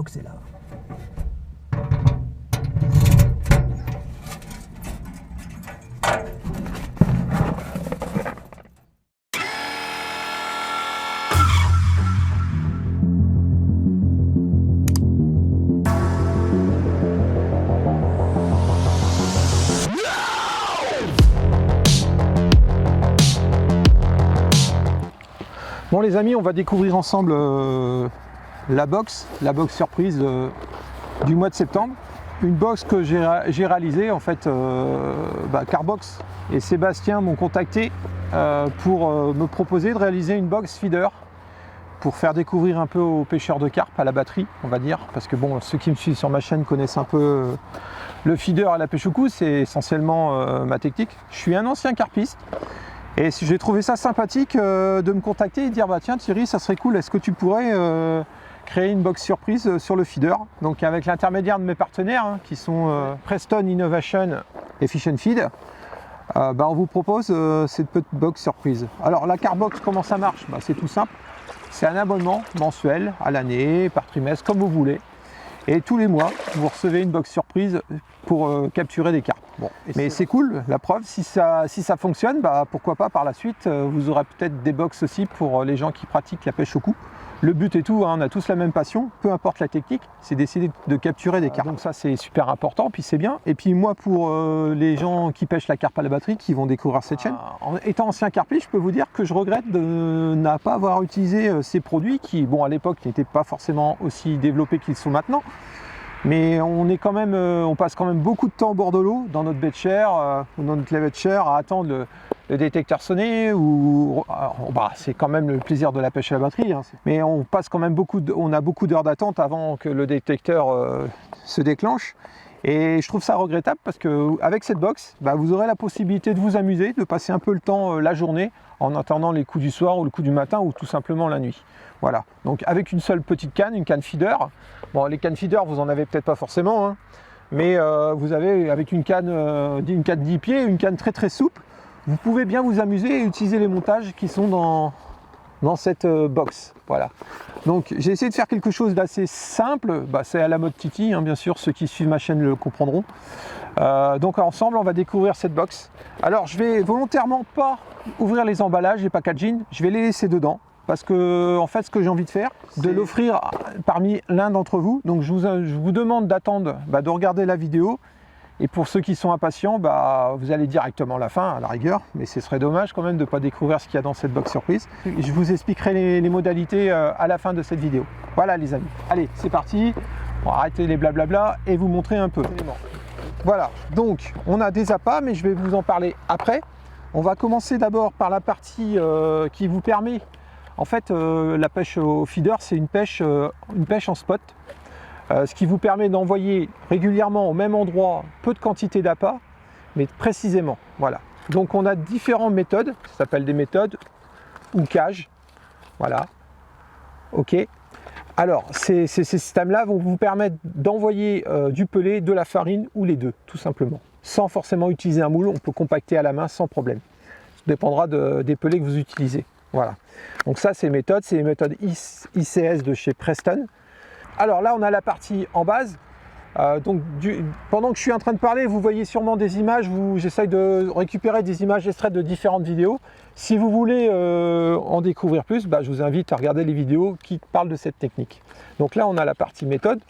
box est là. Bon les amis, on va découvrir ensemble la box surprise du mois de septembre. Une box que j'ai réalisée en fait, Carbox et Sébastien m'ont contacté pour me proposer de réaliser une box feeder pour faire découvrir un peu aux pêcheurs de carpe à la batterie, on va dire, parce que bon, ceux qui me suivent sur ma chaîne connaissent un peu le feeder à la pêche au coup, c'est essentiellement ma technique. Je suis un ancien carpiste. Et j'ai trouvé ça sympathique de me contacter et de dire bah tiens Thierry, ça serait cool, est-ce que tu pourrais créer une box surprise sur le feeder. Donc avec l'intermédiaire de mes partenaires qui sont Preston Innovation et Fish and Feed, on vous propose cette petite box surprise. Alors la Carbox, comment ça marche? C'est tout simple, c'est un abonnement mensuel à l'année, par trimestre, comme vous voulez. Et tous les mois, vous recevez une box surprise pour capturer des carpes. Bon, mais c'est cool, la preuve, si ça fonctionne, pourquoi pas par la suite, vous aurez peut-être des box aussi pour les gens qui pratiquent la pêche au coup. Le but est tout, on a tous la même passion, peu importe la technique, c'est d'essayer de capturer des carpes. Donc ça c'est super important, puis c'est bien. Et puis moi pour les gens qui pêchent la carpe à la batterie, qui vont découvrir cette chaîne, en étant ancien carpiste, je peux vous dire que je regrette de ne pas avoir utilisé ces produits qui, bon à l'époque, n'étaient pas forcément aussi développés qu'ils sont maintenant. Mais on passe quand même beaucoup de temps au bord de l'eau, dans notre baie de chair ou dans notre lever de chair, à attendre le détecteur sonné. C'est quand même le plaisir de la pêche à la batterie. Mais on passe quand même on a beaucoup d'heures d'attente avant que le détecteur se déclenche. Et je trouve ça regrettable parce qu'avec cette box, vous aurez la possibilité de vous amuser, de passer un peu le temps la journée en attendant les coups du soir ou le coup du matin ou tout simplement la nuit. Voilà, donc avec une seule petite canne, une canne feeder. Bon, les cannes feeder, vous en avez peut-être pas forcément, mais vous avez avec une canne 10 pieds, une canne très souple, vous pouvez bien vous amuser et utiliser les montages qui sont dans cette box. Voilà. Donc j'ai essayé de faire quelque chose d'assez simple, c'est à la mode Titi, bien sûr, ceux qui suivent ma chaîne le comprendront. Donc ensemble on va découvrir cette box. Alors je vais volontairement pas ouvrir les emballages, les packaging, je vais les laisser dedans. Parce que en fait ce que j'ai envie de faire, c'est de l'offrir parmi l'un d'entre vous. Donc je vous demande d'attendre, de regarder la vidéo. Et pour ceux qui sont impatients, vous allez directement à la fin, à la rigueur. Mais ce serait dommage quand même de ne pas découvrir ce qu'il y a dans cette box surprise. Et je vous expliquerai les modalités à la fin de cette vidéo. Voilà les amis. Allez, c'est parti. On va arrêter les blablabla et vous montrer un peu. Voilà, donc on a des appâts, mais je vais vous en parler après. On va commencer d'abord par la partie qui vous permet. En fait, la pêche au feeder, c'est une pêche en spot, ce qui vous permet d'envoyer régulièrement au même endroit peu de quantité d'appât, mais précisément. Voilà. Donc on a différentes méthodes, ça s'appelle des méthodes ou cages. Voilà. Ok. Alors, ces systèmes-là vont vous permettre d'envoyer du pelé, de la farine ou les deux, tout simplement. Sans forcément utiliser un moule, on peut compacter à la main sans problème. Ça dépendra des pelés que vous utilisez. Voilà, donc ça c'est les méthodes ICS de chez Preston. Alors là on a la partie en base. Pendant que je suis en train de parler, vous voyez sûrement des images, j'essaye de récupérer des images extraites de différentes vidéos. Si vous voulez en découvrir plus, je vous invite à regarder les vidéos qui parlent de cette technique. Donc là on a la partie méthode.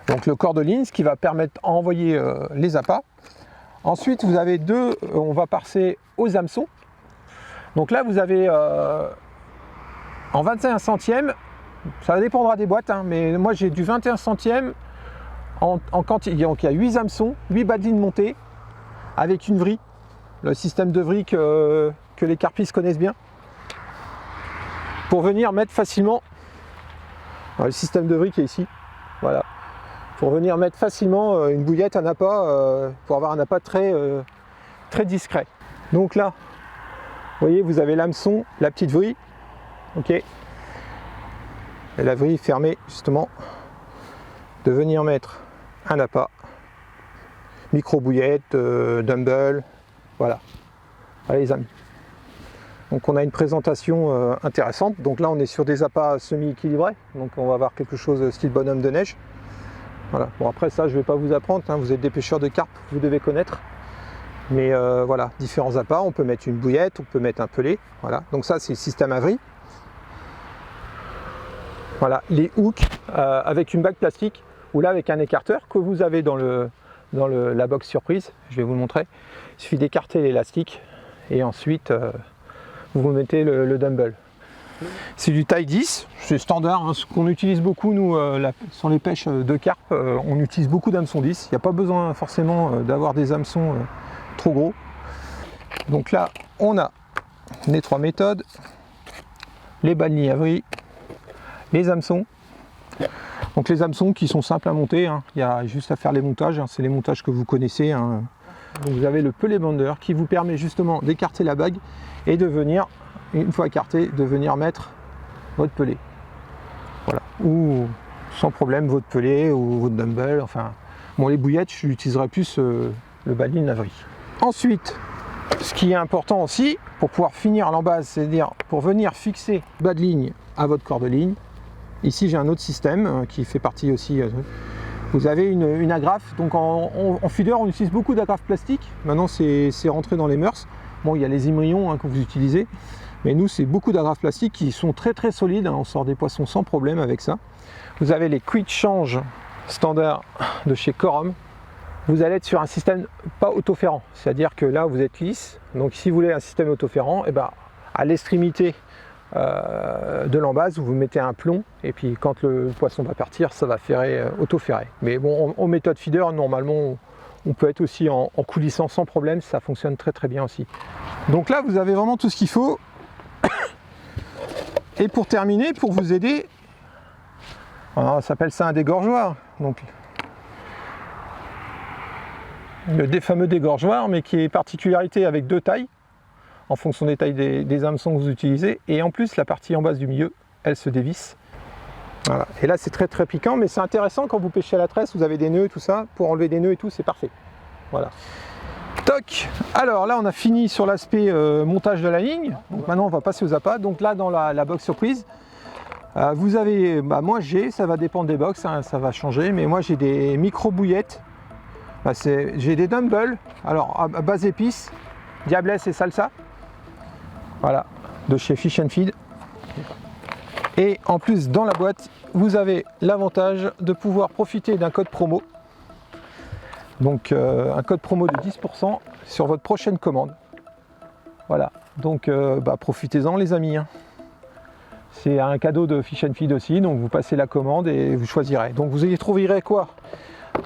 Donc le corps de ligne, ce qui va permettre d'envoyer les appâts. Ensuite vous avez on va passer aux hameçons. Donc là vous avez en 21 centièmes, ça dépendra des boîtes, mais moi j'ai du 21 centièmes en quantité. Donc il y a 8 hameçons, 8 badines montées avec une vrille, le système de vrille que les carpistes connaissent bien, pour venir mettre facilement le système de vrille qui est ici. Voilà, pour venir mettre facilement une bouillette, un appât, pour avoir un appât très discret. Donc là, vous voyez, vous avez l'hameçon, la petite vrille, ok, et la vrille fermée justement, de venir mettre un appât, micro bouillette, dumbbell, voilà. Allez les amis, Donc on a une présentation intéressante. Donc là on est sur des appâts semi-équilibrés, donc on va avoir quelque chose style bonhomme de neige. Voilà. Bon après ça je ne vais pas vous apprendre, hein. Vous êtes des pêcheurs de carpe, vous devez connaître. Mais voilà, différents appâts, on peut mettre une bouillette, on peut mettre un pelet. Voilà. Donc ça c'est le système Avery. Voilà, les hooks avec une bague plastique ou là avec un écarteur que vous avez dans la box surprise. Je vais vous le montrer. Il suffit d'écarter l'élastique et ensuite vous mettez le dumbbell. C'est du taille 10, c'est standard, hein, ce qu'on utilise beaucoup nous sur les pêches de carpe, on utilise beaucoup d'hameçons 10. Il n'y a pas besoin forcément d'avoir des hameçons trop gros. Donc là on a les 3 méthodes, les balles Avery, les hameçons. Donc les hameçons qui sont simples à monter, hein. Il y a juste à faire les montages, hein. C'est les montages que vous connaissez, hein. Donc vous avez le pelet bander qui vous permet justement d'écarter la bague et de venir, une fois écarté, de venir mettre votre pelet. Voilà. Ou sans problème votre pelet ou votre dumbbell. Enfin, bon, les bouillettes, j'utiliserai plus le baline Avery. Ensuite, ce qui est important aussi, pour pouvoir finir l'embase, c'est-à-dire pour venir fixer bas de ligne à votre corps de ligne, ici j'ai un autre système qui fait partie aussi. Vous avez une agrafe, donc en feeder on utilise beaucoup d'agrafes plastiques, maintenant c'est rentré dans les mœurs. Bon, il y a les émerillons que vous utilisez, mais nous c'est beaucoup d'agrafes plastiques qui sont très très solides, hein. On sort des poissons sans problème avec ça. Vous avez les quick change standard de chez Corom. Vous allez être sur un système pas autoférant, c'est-à-dire que là vous êtes lisse, donc si vous voulez un système autoférant, et ben, à l'extrémité de l'embase, vous mettez un plomb et puis quand le poisson va partir, ça va ferrer, auto-ferrer. Mais bon, en méthode feeder, normalement, on peut être aussi en coulissant sans problème, ça fonctionne très très bien aussi. Donc là, vous avez vraiment tout ce qu'il faut. Et pour terminer, pour vous aider, on s'appelle ça un dégorgeoir. Donc le fameux dégorgeoir, mais qui est particularité avec 2 tailles, en fonction des tailles des hameçons que vous utilisez, et en plus la partie en base du milieu, elle se dévisse. Voilà. Et là c'est très très piquant, mais c'est intéressant quand vous pêchez à la tresse, vous avez des nœuds, tout ça, pour enlever des nœuds et tout, c'est parfait. Voilà. Toc. Alors là on a fini sur l'aspect montage de la ligne, donc maintenant on va passer aux appâts. Donc là dans la box surprise, vous avez, moi ça va dépendre des box, hein, ça va changer, mais moi j'ai des micro bouillettes, j'ai des dumbbells, alors à base épices, diablesse et salsa. Voilà, de chez Fish and Feed. Et en plus, dans la boîte, vous avez l'avantage de pouvoir profiter d'un code promo. Donc, un code promo de 10% sur votre prochaine commande. Voilà, donc profitez-en les amis, hein. C'est un cadeau de Fish and Feed aussi, donc vous passez la commande et vous choisirez. Donc vous y trouverez quoi ?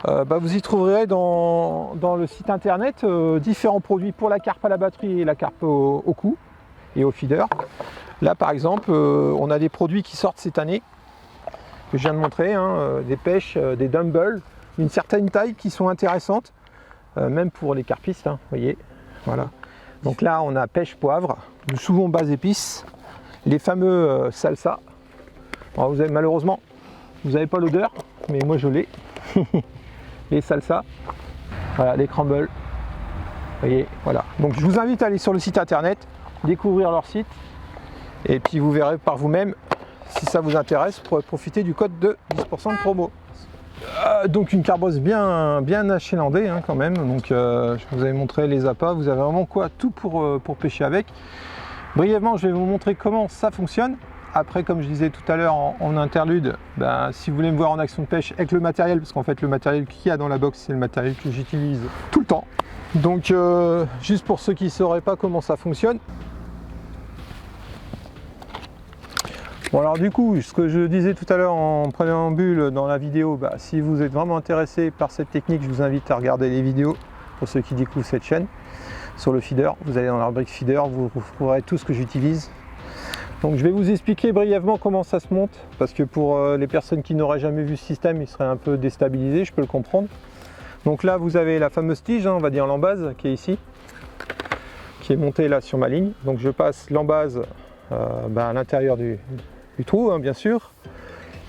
Vous y trouverez dans le site internet différents produits pour la carpe à la batterie et la carpe au cou et au feeder. Là par exemple on a des produits qui sortent cette année que je viens de montrer, hein, des pêches, des dumbbells d'une certaine taille qui sont intéressantes, même pour les carpistes, hein, vous voyez. Voilà. Donc là on a pêche poivre, souvent base épices, les fameux salsa. Alors, malheureusement vous n'avez pas l'odeur, mais moi je l'ai. Les salsa, voilà, les crumbles, vous voyez, voilà. Donc je vous invite à aller sur le site internet, découvrir leur site, et puis vous verrez par vous-même si ça vous intéresse pour profiter du code de 10% de promo. Donc une carbosse bien achalandée, hein, quand même. Donc je vous avais montré les appâts, vous avez vraiment quoi, tout pour pêcher avec. Brièvement, je vais vous montrer comment ça fonctionne. Après, comme je disais tout à l'heure en interlude, si vous voulez me voir en action de pêche avec le matériel, parce qu'en fait le matériel qu'il y a dans la box, c'est le matériel que j'utilise tout le temps. Donc juste pour ceux qui ne sauraient pas comment ça fonctionne. Bon alors du coup, ce que je disais tout à l'heure en préambule dans la vidéo, si vous êtes vraiment intéressé par cette technique, je vous invite à regarder les vidéos pour ceux qui découvrent cette chaîne. Sur le feeder, vous allez dans la rubrique feeder, vous trouverez tout ce que j'utilise. Donc je vais vous expliquer brièvement comment ça se monte, parce que pour les personnes qui n'auraient jamais vu ce système, ils seraient un peu déstabilisés, je peux le comprendre. Donc là vous avez la fameuse tige, on va dire l'embase, qui est ici, qui est montée là sur ma ligne. Donc je passe l'embase à l'intérieur du trou, hein, bien sûr.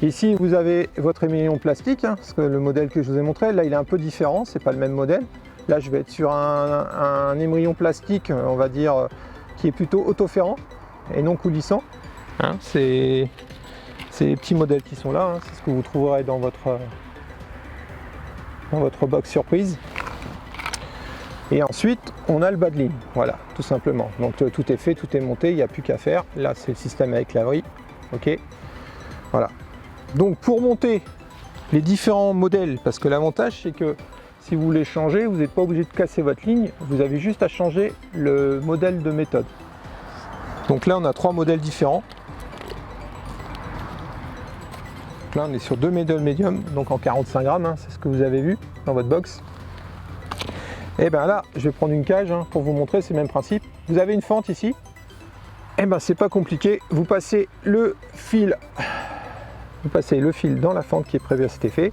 Ici vous avez votre émerillon plastique, hein, parce que le modèle que je vous ai montré, là il est un peu différent, c'est pas le même modèle. Là je vais être sur un émerillon plastique, on va dire, qui est plutôt autoférant. et non coulissant. Hein, c'est les petits modèles qui sont là, hein, c'est ce que vous trouverez dans votre box surprise. Et ensuite, on a le bas de ligne, voilà, tout simplement. Donc tout est fait, tout est monté, il n'y a plus qu'à faire. Là, c'est le système avec laverie, ok. Voilà. Donc pour monter les différents modèles, parce que l'avantage, c'est que si vous voulez changer, vous n'êtes pas obligé de casser votre ligne, vous avez juste à changer le modèle de méthode. Donc là, on a 3 modèles différents. Donc là, on est sur 2 modèles médium, donc en 45 grammes, hein, c'est ce que vous avez vu dans votre box. Et bien là, je vais prendre une cage hein, pour vous montrer, c'est le même principe. Vous avez une fente ici, et bien c'est pas compliqué, vous passez le fil dans la fente qui est prévue à cet effet,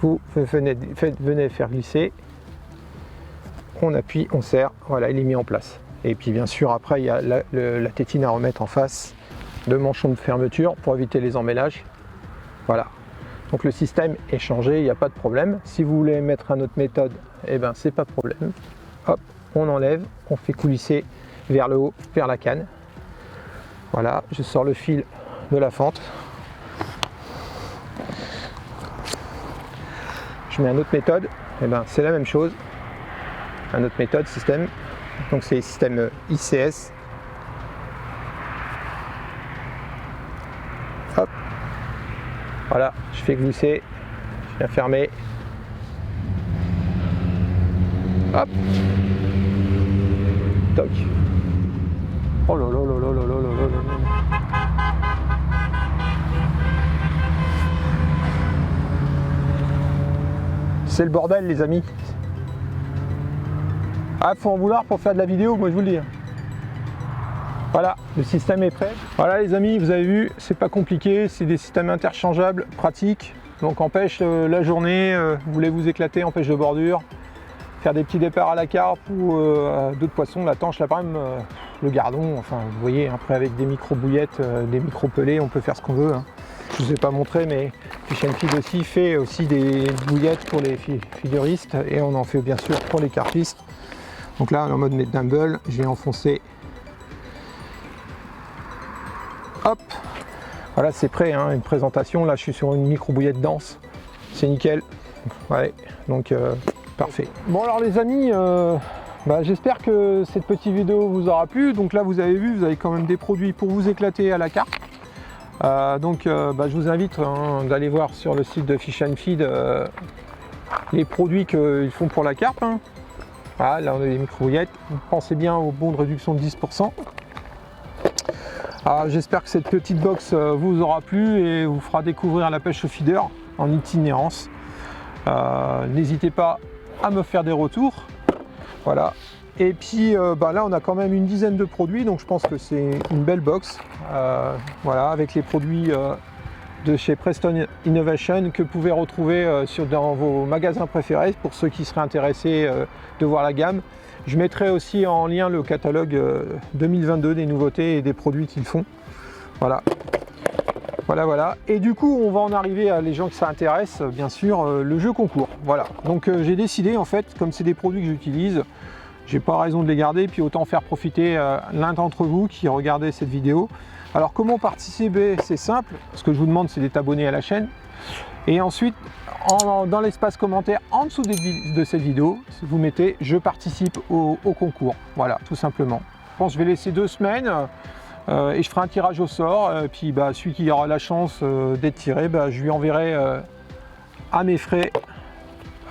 vous venez faire glisser, on appuie, on serre, voilà, il est mis en place. Et puis bien sûr après il y a la tétine à remettre en face, le manchon de fermeture pour éviter les emmêlages, voilà. Donc le système est changé, il n'y a pas de problème. Si vous voulez mettre une autre méthode, eh ben c'est pas de problème. Hop, on enlève, on fait coulisser vers le haut, vers la canne. Voilà, je sors le fil de la fente. Je mets une autre méthode, eh ben c'est la même chose. Une autre méthode, système. Donc c'est le système ICS. Hop. Voilà, je fais glisser, je viens fermer. Hop. Toc. Oh là là là là là là là là. C'est le bordel les amis. Ah, faut en vouloir pour faire de la vidéo, moi je vous le dis. Voilà, le système est prêt. Voilà les amis, vous avez vu, c'est pas compliqué, c'est des systèmes interchangeables, pratiques. Donc empêche la journée, vous voulez vous éclater, empêche de bordure, faire des petits départs à la carpe ou d'autres poissons, la tanche, la brème, le gardon, enfin vous voyez, après avec des micro-bouillettes, des micro-pelés, on peut faire ce qu'on veut. Hein. Je ne vous ai pas montré, mais Fish & Feed aussi fait aussi des bouillettes pour les figuristes et on en fait bien sûr pour les carpistes. Donc là, en mode dumble, j'ai enfoncé. Hop, voilà, c'est prêt, hein, une présentation. Là, je suis sur une micro-bouillette dense, c'est nickel. Ouais, donc parfait. Bon alors les amis, j'espère que cette petite vidéo vous aura plu. Donc là, vous avez vu, vous avez quand même des produits pour vous éclater à la carpe. Je vous invite hein, d'aller voir sur le site de Fish & Feed les produits qu'ils font pour la carpe. Hein. Voilà, là on a des micro-bouillettes. Pensez bien au bon de réduction de 10%. J'espère que cette petite box vous aura plu et vous fera découvrir la pêche au feeder en itinérance. N'hésitez pas à me faire des retours. Voilà. Et puis là on a quand même une dizaine de produits, donc je pense que c'est une belle box. Voilà, avec les produits de chez Preston Innovation que vous pouvez retrouver dans vos magasins préférés pour ceux qui seraient intéressés de voir la gamme. Je mettrai aussi en lien le catalogue 2022 des nouveautés et des produits qu'ils font. Voilà. Voilà. Et du coup, on va en arriver à les gens que ça intéresse, bien sûr, le jeu concours. Voilà. Donc j'ai décidé, en fait, comme c'est des produits que j'utilise, j'ai pas raison de les garder, puis autant faire profiter l'un d'entre vous qui regardez cette vidéo. Alors comment participer? C'est simple. Ce que je vous demande, c'est d'être abonné à la chaîne. Et ensuite, dans l'espace commentaire en dessous de cette vidéo, vous mettez « Je participe au concours ». Voilà, tout simplement. Je pense que je vais laisser 2 semaines et je ferai un tirage au sort. Puis celui qui aura la chance d'être tiré, je lui enverrai à mes frais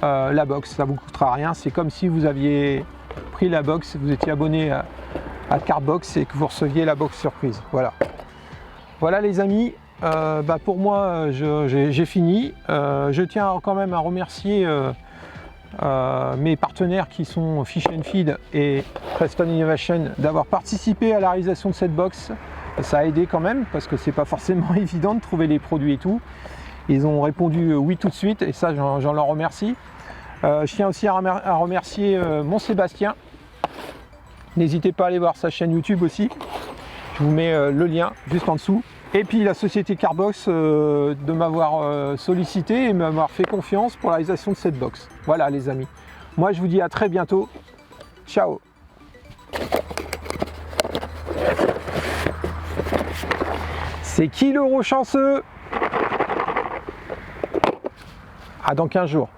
la box. Ça ne vous coûtera rien. C'est comme si vous aviez pris la box, vous étiez abonné à Cardbox et que vous receviez la box surprise. Voilà. Voilà les amis. Pour moi, j'ai fini. Je tiens quand même à remercier mes partenaires qui sont Fish & Feed et Preston Innovation d'avoir participé à la réalisation de cette box. Ça a aidé quand même parce que c'est pas forcément évident de trouver les produits et tout. Ils ont répondu oui tout de suite et ça, j'en leur remercie. Je tiens aussi à remercier mon Sébastien. N'hésitez pas à aller voir sa chaîne YouTube aussi. Je vous mets le lien juste en dessous. Et puis la société Cardbox de m'avoir sollicité et m'avoir fait confiance pour la réalisation de cette box. Voilà les amis. Moi je vous dis à très bientôt. Ciao. C'est qui l'euro chanceux? À dans 15 jours.